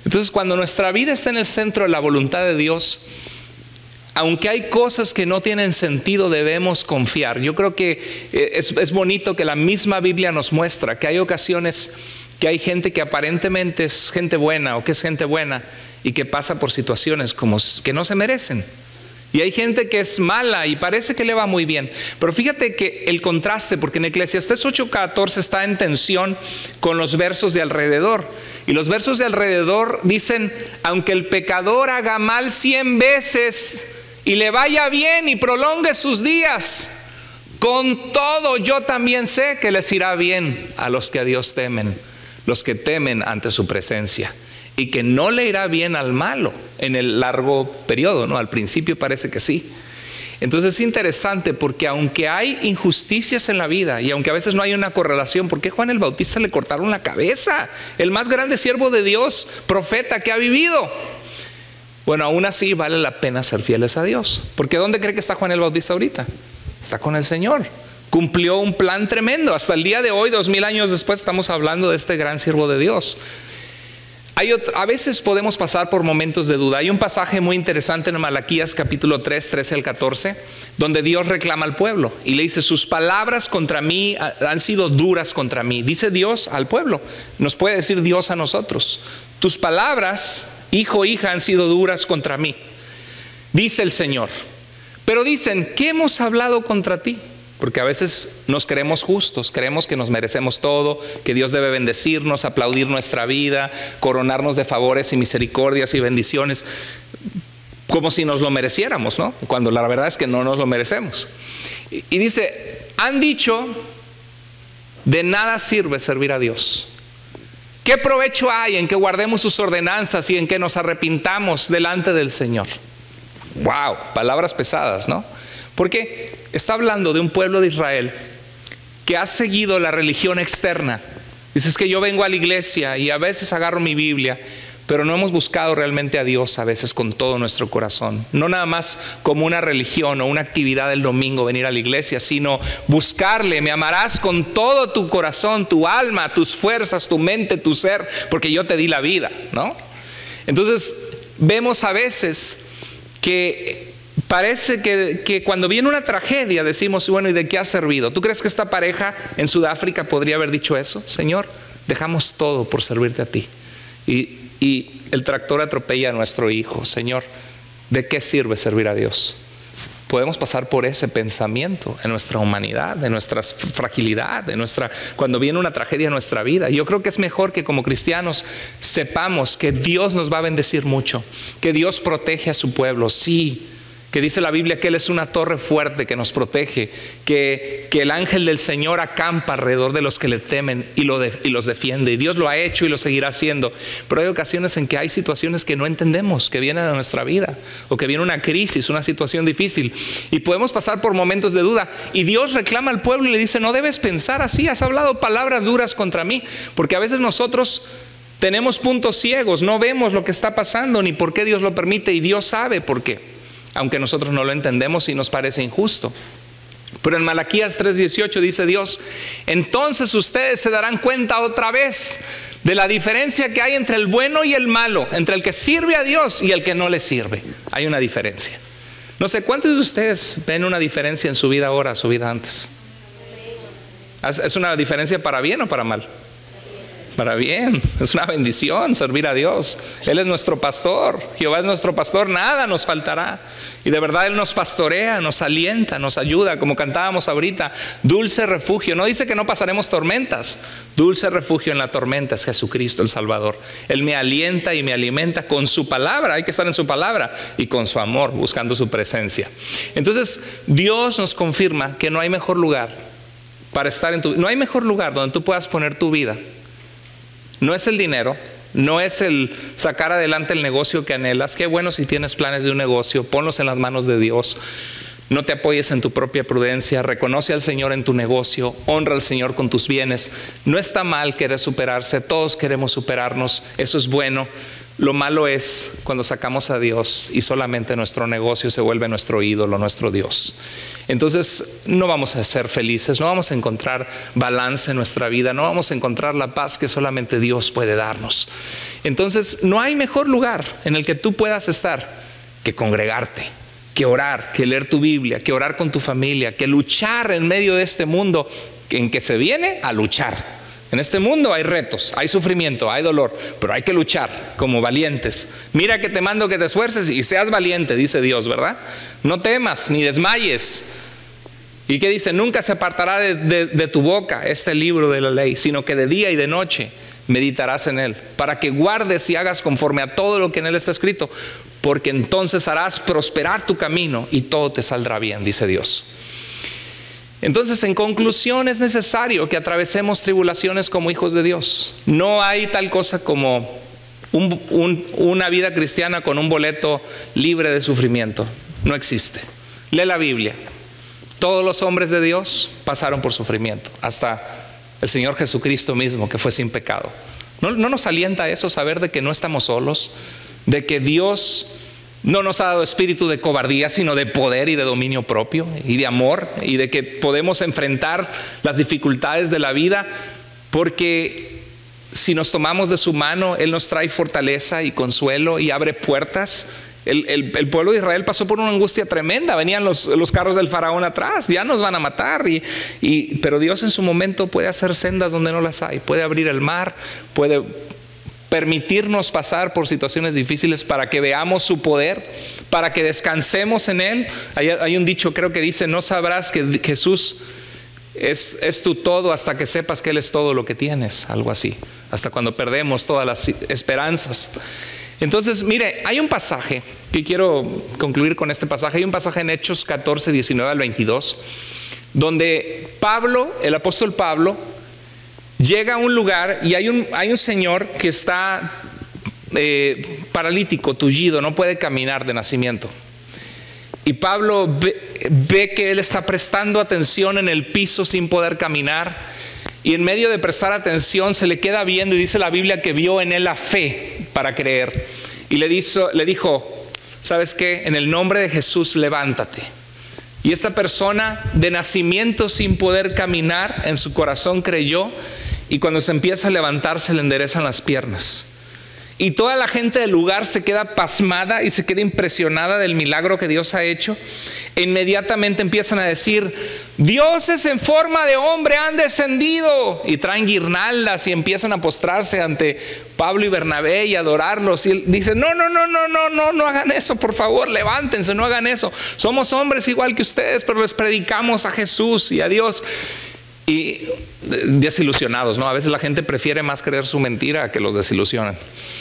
Entonces, cuando nuestra vida está en el centro de la voluntad de Dios, aunque hay cosas que no tienen sentido, debemos confiar. Yo creo que es bonito que la misma Biblia nos muestra que hay ocasiones que hay gente que aparentemente es gente buena o que es gente buena y que pasa por situaciones como que no se merecen. Y hay gente que es mala y parece que le va muy bien. Pero fíjate que el contraste, porque en Eclesiastés 8:14 está en tensión con los versos de alrededor. Y los versos de alrededor dicen: aunque el pecador haga mal 100 veces y le vaya bien y prolongue sus días, con todo yo también sé que les irá bien a los que a Dios temen, los que temen ante su presencia. Y que no le irá bien al malo en el largo periodo, ¿no? Al principio parece que sí. Entonces es interesante, porque aunque hay injusticias en la vida y aunque a veces no hay una correlación, ¿por qué Juan el Bautista le cortaron la cabeza? El más grande siervo de Dios, profeta que ha vivido. Bueno, aún así vale la pena ser fieles a Dios. Porque ¿dónde cree que está Juan el Bautista ahorita? Está con el Señor. Cumplió un plan tremendo. Hasta el día de hoy, 2000 años después, estamos hablando de este gran siervo de Dios. A veces podemos pasar por momentos de duda. Hay un pasaje muy interesante en Malaquías capítulo 3, 13 al 14, donde Dios reclama al pueblo y le dice: sus palabras contra mí han sido duras contra mí. Dice Dios al pueblo, nos puede decir Dios a nosotros: tus palabras, hijo, hija, han sido duras contra mí, dice el Señor. Pero dicen: ¿qué hemos hablado contra ti? Porque a veces nos creemos justos, creemos que nos merecemos todo, que Dios debe bendecirnos, aplaudir nuestra vida, coronarnos de favores y misericordias y bendiciones, como si nos lo mereciéramos, ¿no? Cuando la verdad es que no nos lo merecemos. Y dice: han dicho, de nada sirve servir a Dios. ¿Qué provecho hay en que guardemos sus ordenanzas y en que nos arrepintamos delante del Señor? Wow, palabras pesadas, ¿no? Porque está hablando de un pueblo de Israel que ha seguido la religión externa. Dices que yo vengo a la iglesia y a veces agarro mi Biblia, pero no hemos buscado realmente a Dios a veces con todo nuestro corazón. No nada más como una religión o una actividad del domingo venir a la iglesia, sino buscarle. Me amarás con todo tu corazón, tu alma, tus fuerzas, tu mente, tu ser, porque yo te di la vida, ¿no? Entonces vemos a veces que parece que cuando viene una tragedia decimos: bueno, ¿y de qué ha servido? ¿Tú crees que esta pareja en Sudáfrica podría haber dicho eso? Señor, dejamos todo por servirte a ti. Y el tractor atropella a nuestro hijo. Señor, ¿de qué sirve servir a Dios? Podemos pasar por ese pensamiento en nuestra humanidad, en nuestra fragilidad, cuando viene una tragedia en nuestra vida. Yo creo que es mejor que como cristianos sepamos que Dios nos va a bendecir mucho, que Dios protege a su pueblo, sí, que dice la Biblia que Él es una torre fuerte que nos protege, que el ángel del Señor acampa alrededor de los que le temen y los defiende. Y Dios lo ha hecho y lo seguirá haciendo. Pero hay ocasiones en que hay situaciones que no entendemos, que vienen a nuestra vida, o que viene una crisis, una situación difícil, y podemos pasar por momentos de duda. Y Dios reclama al pueblo y le dice: no debes pensar así, has hablado palabras duras contra mí. Porque a veces nosotros tenemos puntos ciegos, no vemos lo que está pasando ni por qué Dios lo permite, y Dios sabe por qué, aunque nosotros no lo entendemos y nos parece injusto. Pero en Malaquías 3:18 dice Dios: entonces ustedes se darán cuenta otra vez de la diferencia que hay entre el bueno y el malo, entre el que sirve a Dios y el que no le sirve. Hay una diferencia. No sé, ¿cuántos de ustedes ven una diferencia en su vida ahora, su vida antes? ¿Es una diferencia para bien o para mal? Para bien, es una bendición servir a Dios. Él es nuestro pastor, Jehová es nuestro pastor, nada nos faltará. Y de verdad Él nos pastorea, nos alienta, nos ayuda, como cantábamos ahorita, dulce refugio. No dice que no pasaremos tormentas, dulce refugio en la tormenta es Jesucristo el Salvador. Él me alienta y me alimenta con su palabra, hay que estar en su palabra, y con su amor, buscando su presencia. Entonces Dios nos confirma que no hay mejor lugar para estar en no hay mejor lugar donde tú puedas poner tu vida. No es el dinero, no es el sacar adelante el negocio que anhelas. Qué bueno si tienes planes de un negocio, ponlos en las manos de Dios. No te apoyes en tu propia prudencia, reconoce al Señor en tu negocio, honra al Señor con tus bienes. No está mal querer superarse, todos queremos superarnos, eso es bueno. Lo malo es cuando sacamos a Dios y solamente nuestro negocio se vuelve nuestro ídolo, nuestro Dios. Entonces no vamos a ser felices, no vamos a encontrar balance en nuestra vida, no vamos a encontrar la paz que solamente Dios puede darnos. Entonces no hay mejor lugar en el que tú puedas estar que congregarte, que orar, que leer tu Biblia, que orar con tu familia, que luchar en medio de este mundo en que se viene a luchar. En este mundo hay retos, hay sufrimiento, hay dolor, pero hay que luchar como valientes. Mira que te mando que te esfuerces y seas valiente, dice Dios, ¿verdad? No temas ni desmayes. ¿Y qué dice? Nunca se apartará de tu boca este libro de la ley, sino que de día y de noche meditarás en él, para que guardes y hagas conforme a todo lo que en él está escrito, porque entonces harás prosperar tu camino y todo te saldrá bien, dice Dios. Entonces, en conclusión, es necesario que atravesemos tribulaciones como hijos de Dios. No hay tal cosa como una vida cristiana con un boleto libre de sufrimiento. No existe. Lee la Biblia. Todos los hombres de Dios pasaron por sufrimiento, hasta el Señor Jesucristo mismo, que fue sin pecado. ¿No nos alienta eso, saber de que no estamos solos? De que Dios no nos ha dado espíritu de cobardía, sino de poder y de dominio propio y de amor, y de que podemos enfrentar las dificultades de la vida, porque si nos tomamos de su mano, Él nos trae fortaleza y consuelo y abre puertas. El pueblo de Israel pasó por una angustia tremenda, venían los carros del faraón atrás, ya nos van a matar, pero Dios en su momento puede hacer sendas donde no las hay, puede abrir el mar, puede permitirnos pasar por situaciones difíciles para que veamos su poder, para que descansemos en Él. Hay un dicho, creo que dice: no sabrás que Jesús es tu todo hasta que sepas que Él es todo lo que tienes, algo así, hasta cuando perdemos todas las esperanzas. Entonces, mire, hay un pasaje que quiero concluir con este pasaje. Hay un pasaje en Hechos 14, 19 al 22, donde Pablo, el apóstol Pablo, llega a un lugar y hay un señor que está paralítico, tullido, no puede caminar de nacimiento. Y Pablo ve que él está prestando atención en el piso sin poder caminar. Y en medio de prestar atención se le queda viendo, y dice la Biblia que vio en él la fe para creer. Y le dijo: ¿sabes qué? En el nombre de Jesús, levántate. Y esta persona, de nacimiento sin poder caminar, en su corazón creyó, y cuando se empieza a levantar se le enderezan las piernas. Y toda la gente del lugar se queda pasmada y se queda impresionada del milagro que Dios ha hecho. E inmediatamente empiezan a decir: dioses en forma de hombre han descendido. Y traen guirnaldas y empiezan a postrarse ante Pablo y Bernabé y adorarlos. Y él dice: no hagan eso, por favor, levántense, no hagan eso. Somos hombres igual que ustedes, pero les predicamos a Jesús y a Dios. Y desilusionados, ¿no? A veces la gente prefiere más creer su mentira a que los desilusionen.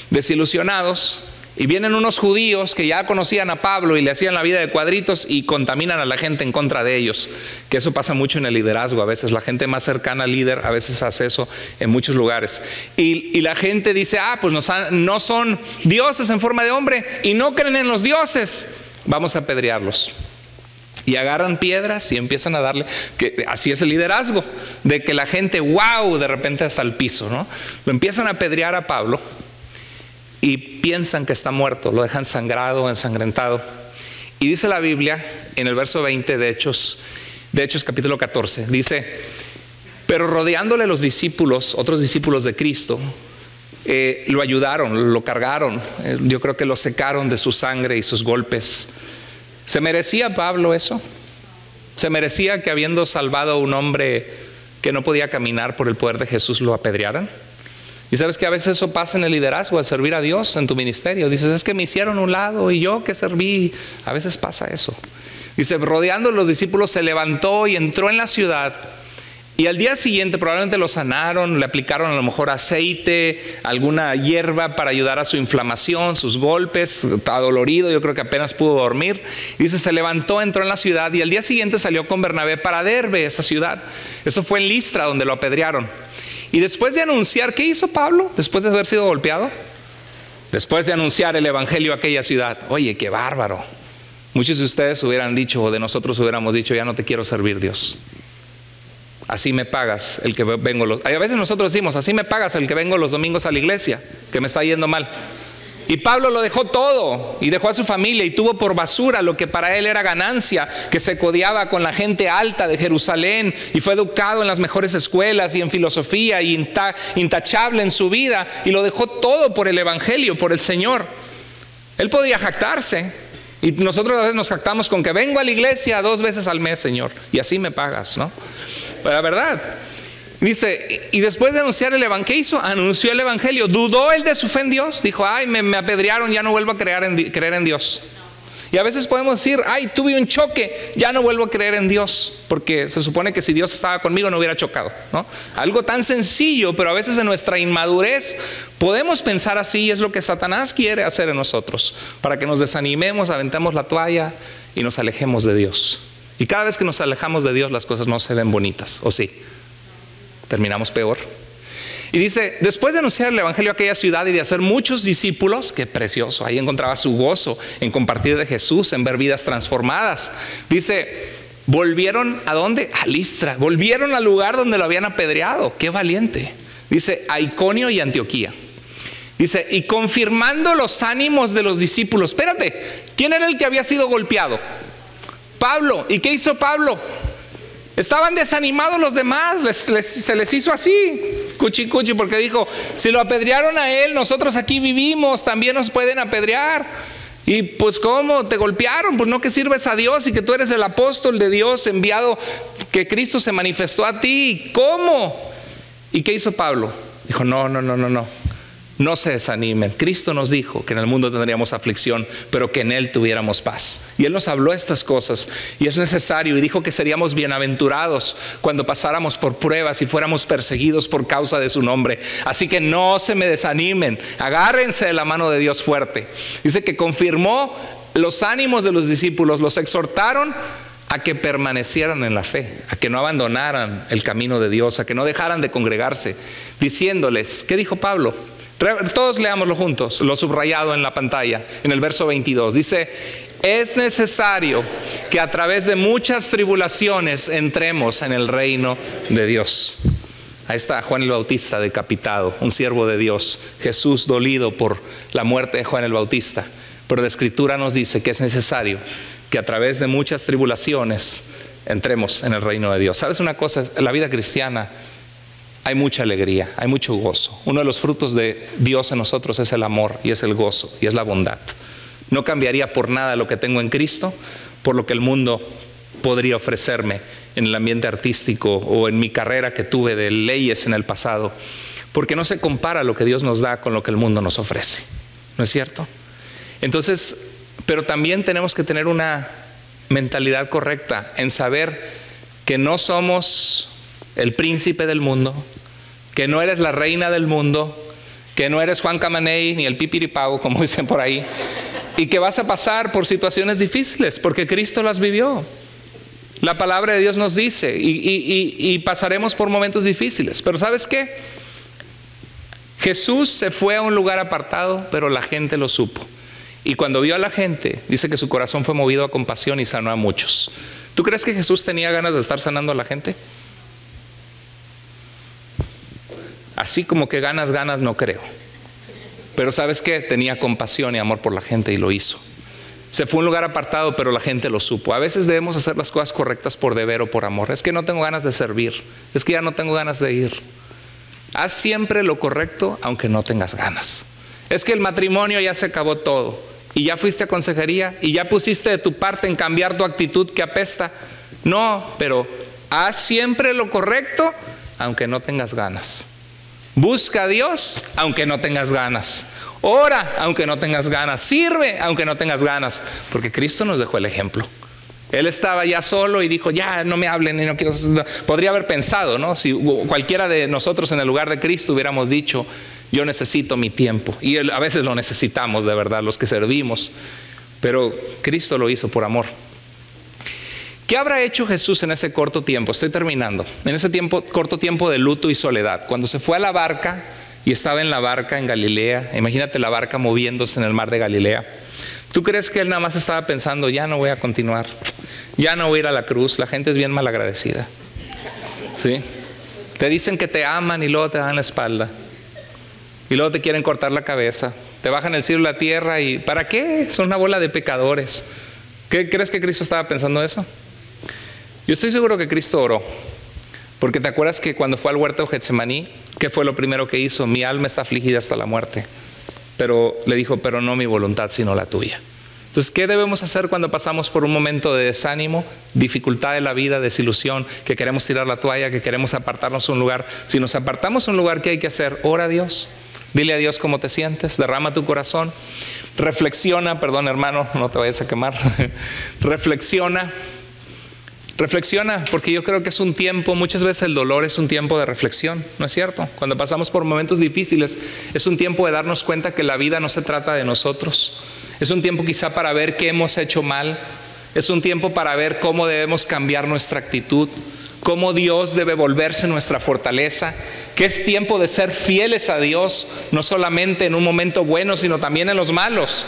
Desilusionados, y vienen unos judíos que ya conocían a Pablo y le hacían la vida de cuadritos y contaminan a la gente en contra de ellos. Que eso pasa mucho en el liderazgo. A veces la gente más cercana al líder a veces hace eso en muchos lugares. Y la gente dice: pues no son dioses en forma de hombre y no creen en los dioses, vamos a apedrearlos. Y agarran piedras y empiezan a darle, que así es el liderazgo, de que la gente, wow, de repente hasta el piso, ¿no? Lo empiezan a apedrear a Pablo y piensan que está muerto, lo dejan sangrado, ensangrentado. Y dice la Biblia en el verso 20 de Hechos capítulo 14, dice: pero rodeándole los discípulos, otros discípulos de Cristo, lo ayudaron, lo cargaron. Yo creo que lo secaron de su sangre y sus golpes. ¿Se merecía Pablo eso? ¿Se merecía que habiendo salvado a un hombre que no podía caminar por el poder de Jesús lo apedrearan? Y sabes que a veces eso pasa en el liderazgo, al servir a Dios en tu ministerio. Dices, es que me hicieron un lado y yo que serví. A veces pasa eso. Dice, rodeando a los discípulos se levantó y entró en la ciudad. Y al día siguiente probablemente lo sanaron, le aplicaron a lo mejor aceite, alguna hierba para ayudar a su inflamación, sus golpes, adolorido, yo creo que apenas pudo dormir. Y dice, se levantó, entró en la ciudad y al día siguiente salió con Bernabé para Derbe, esa ciudad. Esto fue en Listra, donde lo apedrearon. Y después de anunciar, ¿qué hizo Pablo después de haber sido golpeado? Después de anunciar el evangelio a aquella ciudad. Oye, qué bárbaro. Muchos de ustedes hubieran dicho, o de nosotros hubiéramos dicho, ya no te quiero servir, Dios. Así me pagas el que vengo a veces nosotros decimos, así me pagas el que vengo los domingos a la iglesia, que me está yendo mal. Y Pablo lo dejó todo y dejó a su familia y tuvo por basura lo que para él era ganancia, que se codeaba con la gente alta de Jerusalén y fue educado en las mejores escuelas y en filosofía y intachable en su vida, y lo dejó todo por el evangelio, por el Señor. Él podía jactarse, y nosotros a veces nos jactamos con que vengo a la iglesia 2 veces al mes, Señor, y así me pagas, ¿no? Pero la verdad, dice, y después de anunciar el evangelio, ¿qué hizo? Anunció el evangelio. ¿Dudó él de su fe en Dios? Dijo, ay, me apedrearon, ya no vuelvo a creer en Dios. Y a veces podemos decir, ay, tuve un choque, ya no vuelvo a creer en Dios, porque se supone que si Dios estaba conmigo no hubiera chocado, ¿no? Algo tan sencillo, pero a veces en nuestra inmadurez podemos pensar así, y es lo que Satanás quiere hacer en nosotros, para que nos desanimemos, aventemos la toalla y nos alejemos de Dios. Y cada vez que nos alejamos de Dios, las cosas no se ven bonitas, ¿o sí? Terminamos peor. Y dice, después de anunciar el evangelio a aquella ciudad y de hacer muchos discípulos, qué precioso, ahí encontraba su gozo en compartir de Jesús, en ver vidas transformadas. Dice, volvieron ¿a dónde? A Listra, volvieron al lugar donde lo habían apedreado. Qué valiente. Dice, a Iconio y Antioquía. Dice, y confirmando los ánimos de los discípulos. Espérate, ¿quién era el que había sido golpeado? Pablo. ¿Y qué hizo Pablo? Estaban desanimados los demás, se les hizo así, cuchi cuchi, porque dijo, si lo apedrearon a él, nosotros aquí vivimos, también nos pueden apedrear. Y pues ¿cómo? Te golpearon, pues no, que sirves a Dios y que tú eres el apóstol de Dios enviado, que Cristo se manifestó a ti. ¿Cómo? ¿Y qué hizo Pablo? Dijo, no se desanimen. Cristo nos dijo que en el mundo tendríamos aflicción, pero que en Él tuviéramos paz. Y Él nos habló estas cosas, y es necesario, y dijo que seríamos bienaventurados cuando pasáramos por pruebas y fuéramos perseguidos por causa de su nombre. Así que no se me desanimen, agárrense de la mano de Dios fuerte. Dice que confirmó los ánimos de los discípulos, los exhortaron a que permanecieran en la fe, a que no abandonaran el camino de Dios, a que no dejaran de congregarse, diciéndoles, ¿qué dijo Pablo? Todos leámoslo juntos, lo subrayado en la pantalla, en el verso 22. Dice, es necesario que a través de muchas tribulaciones entremos en el reino de Dios. Ahí está Juan el Bautista decapitado, un siervo de Dios. Jesús dolido por la muerte de Juan el Bautista. Pero la Escritura nos dice que es necesario que a través de muchas tribulaciones entremos en el reino de Dios. ¿Sabes una cosa? En la vida cristiana hay mucha alegría, hay mucho gozo. Uno de los frutos de Dios en nosotros es el amor, y es el gozo, y es la bondad. No cambiaría por nada lo que tengo en Cristo por lo que el mundo podría ofrecerme en el ambiente artístico o en mi carrera que tuve de leyes en el pasado, porque no se compara lo que Dios nos da con lo que el mundo nos ofrece. ¿No es cierto? Entonces, pero también tenemos que tener una mentalidad correcta en saber que no somos el príncipe del mundo, que no eres la reina del mundo, que no eres Juan Camaney ni el pipiripao, como dicen por ahí, y que vas a pasar por situaciones difíciles, porque Cristo las vivió. La palabra de Dios nos dice, y pasaremos por momentos difíciles. Pero ¿sabes qué? Jesús se fue a un lugar apartado, pero la gente lo supo. Y cuando vio a la gente, dice que su corazón fue movido a compasión y sanó a muchos. ¿Tú crees que Jesús tenía ganas de estar sanando a la gente? Así como que ganas, no creo. Pero ¿sabes qué? Tenía compasión y amor por la gente y lo hizo. Se fue a un lugar apartado, pero la gente lo supo. A veces debemos hacer las cosas correctas por deber o por amor. Es que no tengo ganas de servir. Es que ya no tengo ganas de ir. Haz siempre lo correcto aunque no tengas ganas. Es que el matrimonio ya se acabó todo y ya fuiste a consejería y ya pusiste de tu parte en cambiar tu actitud que apesta. No, pero haz siempre lo correcto aunque no tengas ganas. Busca a Dios aunque no tengas ganas. Ora aunque no tengas ganas. Sirve aunque no tengas ganas. Porque Cristo nos dejó el ejemplo. Él estaba ya solo y dijo, ya no me hablen y no quiero... Podría haber pensado, ¿no? Si cualquiera de nosotros en el lugar de Cristo hubiéramos dicho, yo necesito mi tiempo. Y a veces lo necesitamos de verdad, los que servimos. Pero Cristo lo hizo por amor. ¿Qué habrá hecho Jesús en ese corto tiempo? Estoy terminando. En ese corto tiempo de luto y soledad. Cuando se fue a la barca y estaba en la barca en Galilea. Imagínate la barca moviéndose en el mar de Galilea. ¿Tú crees que él nada más estaba pensando, ya no voy a continuar, ya no voy a ir a la cruz? La gente es bien malagradecida, ¿sí? Te dicen que te aman y luego te dan la espalda. Y luego te quieren cortar la cabeza. Te bajan el cielo y la tierra y ¿para qué? Son una bola de pecadores. ¿Qué crees que Cristo estaba pensando eso? Yo estoy seguro que Cristo oró. Porque te acuerdas que cuando fue al huerto de Getsemaní, ¿qué fue lo primero que hizo? Mi alma está afligida hasta la muerte. Pero le dijo, pero no mi voluntad, sino la tuya. Entonces, ¿qué debemos hacer cuando pasamos por un momento de desánimo, dificultad de la vida, desilusión, que queremos tirar la toalla, que queremos apartarnos de un lugar? Si nos apartamos de un lugar, ¿qué hay que hacer? Ora a Dios. Dile a Dios cómo te sientes, derrama tu corazón. Reflexiona, perdón hermano, no te vayas a quemar. Reflexiona, porque yo creo que es un tiempo, muchas veces el dolor es un tiempo de reflexión, ¿no es cierto? Cuando pasamos por momentos difíciles, es un tiempo de darnos cuenta que la vida no se trata de nosotros. Es un tiempo quizá para ver qué hemos hecho mal. Es un tiempo para ver cómo debemos cambiar nuestra actitud, cómo Dios debe volverse nuestra fortaleza, que es tiempo de ser fieles a Dios, no solamente en un momento bueno, sino también en los malos.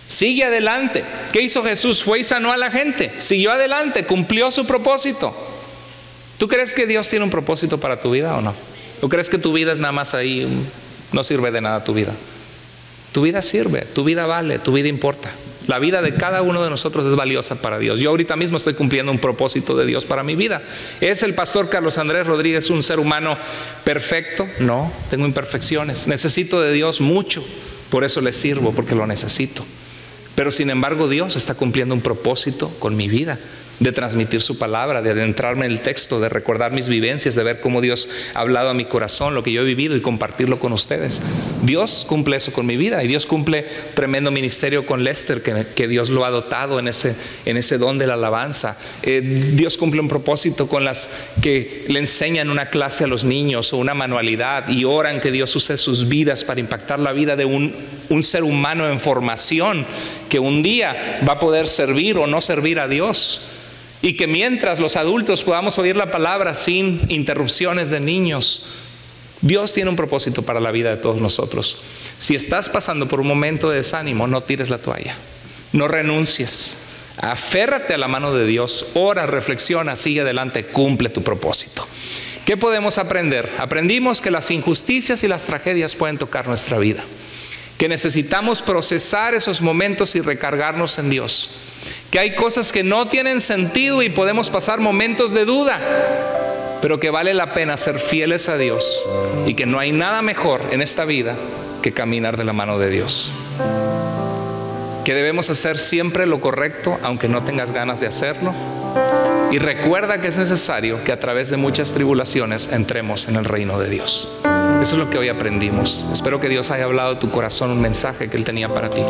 Sigue adelante. ¿Qué hizo Jesús? Fue y sanó a la gente. Siguió adelante, cumplió su propósito. ¿Tú crees que Dios tiene un propósito para tu vida o no? ¿O crees que tu vida es nada más ahí, no sirve de nada tu vida? Tu vida sirve, tu vida vale, tu vida importa. La vida de cada uno de nosotros es valiosa para Dios. Yo ahorita mismo estoy cumpliendo un propósito de Dios para mi vida. ¿Es el pastor Carlos Andrés Rodríguez un ser humano perfecto? No, tengo imperfecciones. Necesito de Dios mucho. Por eso le sirvo, porque lo necesito. Pero sin embargo Dios está cumpliendo un propósito con mi vida, de transmitir su palabra, de adentrarme en el texto, de recordar mis vivencias, de ver cómo Dios ha hablado a mi corazón, lo que yo he vivido y compartirlo con ustedes. Dios cumple eso con mi vida y Dios cumple tremendo ministerio con Lester, que Dios lo ha dotado en ese don de la alabanza. Dios cumple un propósito con las que le enseñan una clase a los niños o una manualidad y oran que Dios use sus vidas para impactar la vida de un ser humano en formación que un día va a poder servir o no servir a Dios. Y que mientras los adultos podamos oír la palabra sin interrupciones de niños, Dios tiene un propósito para la vida de todos nosotros. Si estás pasando por un momento de desánimo, no tires la toalla, no renuncies, aférrate a la mano de Dios, ora, reflexiona, sigue adelante, cumple tu propósito. ¿Qué podemos aprender? Aprendimos que las injusticias y las tragedias pueden tocar nuestra vida, que necesitamos procesar esos momentos y recargarnos en Dios, que hay cosas que no tienen sentido y podemos pasar momentos de duda, pero que vale la pena ser fieles a Dios y que no hay nada mejor en esta vida que caminar de la mano de Dios. Que debemos hacer siempre lo correcto aunque no tengas ganas de hacerlo, y recuerda que es necesario que a través de muchas tribulaciones entremos en el reino de Dios. Eso es lo que hoy aprendimos. Espero que Dios haya hablado a tu corazón un mensaje que Él tenía para ti.